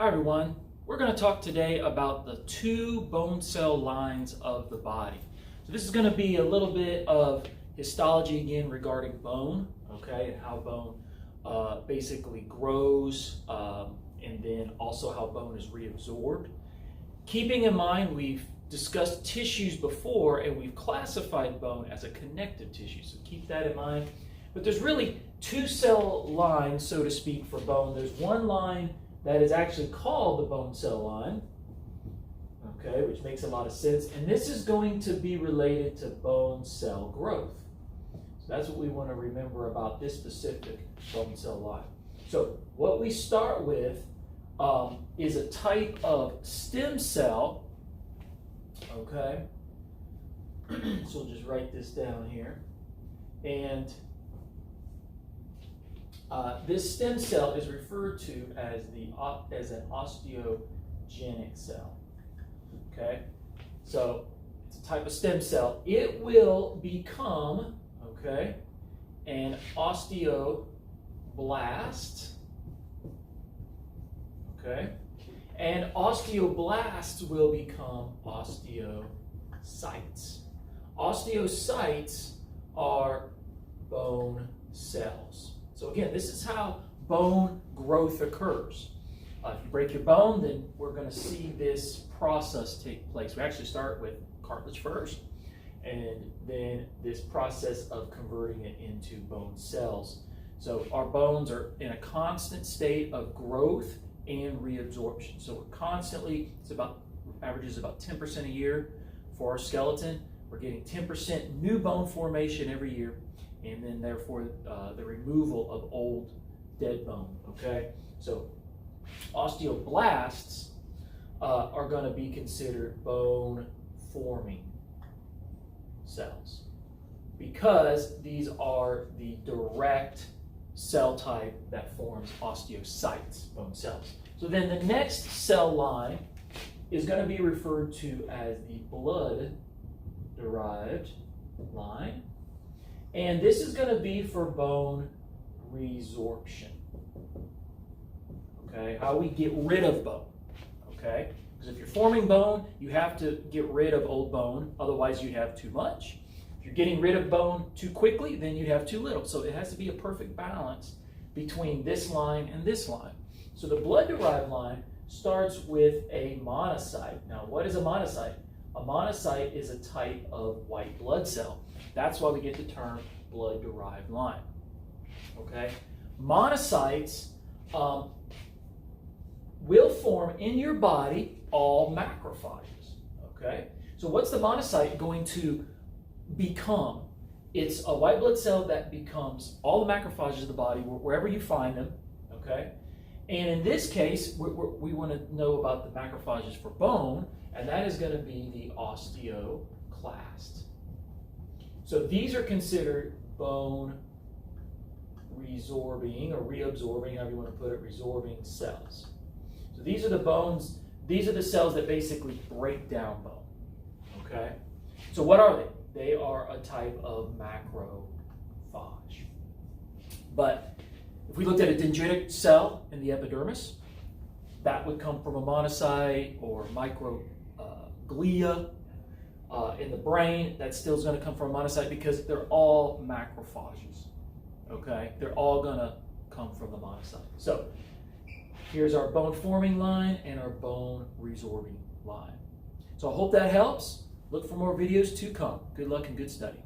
Hi everyone, we're going to talk today about the two bone cell lines of the body. So this is going to be a little bit of histology again regarding bone, okay, and how bone basically grows, and then also how bone is reabsorbed. Keeping in mind we've discussed tissues before and we've classified bone as a connective tissue, so keep that in mind. But there's really two cell lines, so to speak, for bone. There's one line that is actually called the bone cell line, okay, which makes a lot of sense. And this is going to be related to bone cell growth. So that's what we want to remember about this specific bone cell line. So what we start with is a type of stem cell, okay? So we'll just write this down here. And this stem cell is referred to as an osteogenic cell. Okay, so it's a type of stem cell. It will become, okay, an osteoblast. Okay, and osteoblasts will become osteocytes. Osteocytes are bone cells. So again, this is how bone growth occurs. If you break your bone, then we're going to see this process take place. We actually start with cartilage first, and then this process of converting it into bone cells. So our bones are in a constant state of growth and reabsorption. So we're constantly, averages about 10% a year for our skeleton. We're getting 10% new bone formation every year, and then therefore the removal of old dead bone, okay? So osteoblasts are going to be considered bone forming cells because these are the direct cell type that forms osteocytes, bone cells. So then the next cell line is going to be referred to as the blood-derived line. And this is going to be for bone resorption. Okay, how we get rid of bone. Okay, because if you're forming bone, you have to get rid of old bone, otherwise you have too much. If you're getting rid of bone too quickly, then you have too little. So it has to be a perfect balance between this line and this line. So the blood-derived line starts with a monocyte. Now, what is a monocyte? A monocyte is a type of white blood cell. That's why we get the term blood-derived line. Okay? Monocytes will form in your body all macrophages. Okay? So what's the monocyte going to become? It's a white blood cell that becomes all the macrophages of the body, wherever you find them. Okay? And in this case, we want to know about the macrophages for bone, and that is going to be the osteoclast. So these are considered bone resorbing or reabsorbing, however you want to put it, resorbing cells. So these are the bones, these are the cells that basically break down bone. Okay? So what are they? They are a type of macrophage. But if we looked at a dendritic cell in the epidermis, that would come from a monocyte or microglia. In the brain, that still is going to come from a monocyte because they're all macrophages. Okay? They're all going to come from the monocyte. So here's our bone forming line and our bone resorbing line. So I hope that helps. Look for more videos to come. Good luck and good study.